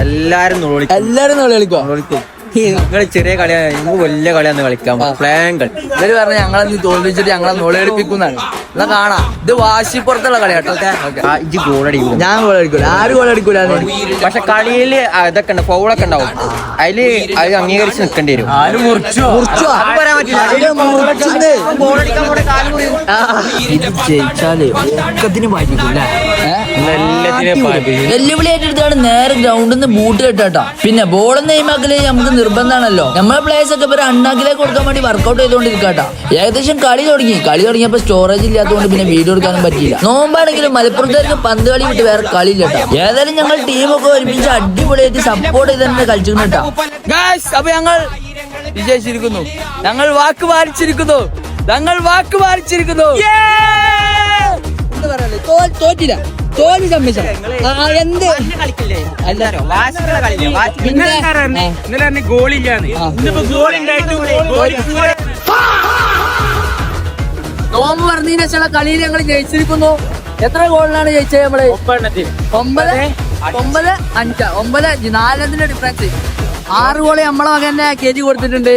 എല്ലാരും കളിക്കും. നിങ്ങള് ചെറിയ കളിയാണ്, നിങ്ങൾക്ക് വലിയ കളിയാന്ന് കളിക്കാം. പ്ലാൻ കളി ഇവര് പറഞ്ഞ ഞങ്ങളെ തോൽപ്പിച്ചിട്ട് ഞങ്ങളെ നോളടിപ്പിക്കുന്നതാണ്. എന്നാ കാണാം, ഇത് വാശിപ്പുറത്തുള്ള കളിയാട്ടോ. ഇജ്ജ് ഗോളടിക്കും, ഞാൻ ഗോളടിക്കൂല, ആരും ഗോളടിക്കൂല. പക്ഷെ കളിയില് ഇതൊക്കെ ഉണ്ട്, ഫൗളൊക്കെ ഉണ്ടാവും. അതില് അത് അംഗീകരിച്ച് നിൽക്കേണ്ടി വരും. ഇത് ജയിച്ചാല് ഒക്കത്തിന് പാറ്റിക്കൂല. വെല്ലുവിളി ഏറ്റെടുത്താണ് നേരെ ഗ്രൗണ്ടിൽ നിന്ന് ബൂട്ട് കെട്ടാട്ടോ. പിന്നെ ബോൾ നെയ്മാക്കല് നമുക്ക് നിർബന്ധമാണല്ലോ. നമ്മളെ പ്ലേയേഴ്സ് ഒക്കെ ഇപ്പൊ അണ്ണാക്കിലേക്ക് കൊടുക്കാൻ വേണ്ടി വർക്കൗട്ട് ചെയ്തുകൊണ്ടിരിക്കാട്ടോ. ഏകദേശം കളി തുടങ്ങിയപ്പോ സ്റ്റോറേജ് ഇല്ലാത്തതുകൊണ്ട് പിന്നെ വീഡിയോ എടുക്കാനും പറ്റിയില്ല. നോമ്പാണെങ്കിലും മലപ്പുറത്തേക്ക് പന്ത് കളി വിട്ട് വേറെ കളിയില്ലട്ടോ. ഏതായാലും ഞങ്ങൾ ടീമൊക്കെ ഒരുമിച്ച് അടിപൊളിയായിട്ട് സപ്പോർട്ട് ചെയ്ത് തന്നെ കളിച്ചിട്ടുണ്ടോ. അപ്പൊ ഞങ്ങൾ വിജയിച്ചിരിക്കുന്നു, ഞങ്ങൾ വാക്ക് പാലിച്ചിരിക്കുന്നു. എന്താ പറയാ, തോറ്റില്ല, തോൽവി സമ്മതിച്ച എന്ത് നോമ്പ് പറഞ്ഞതിന് ശേഷമുള്ള കളിയിൽ ഞങ്ങൾ ജയിച്ചിരിക്കുന്നു. എത്ര ഗോളിനാണ് ജയിച്ചത് നമ്മള്? 9-5, 9-4 ഡിഫറൻസ്. 6 ഗോള് നമ്മളെ മകന്റെ KG കൊടുത്തിട്ടുണ്ട്.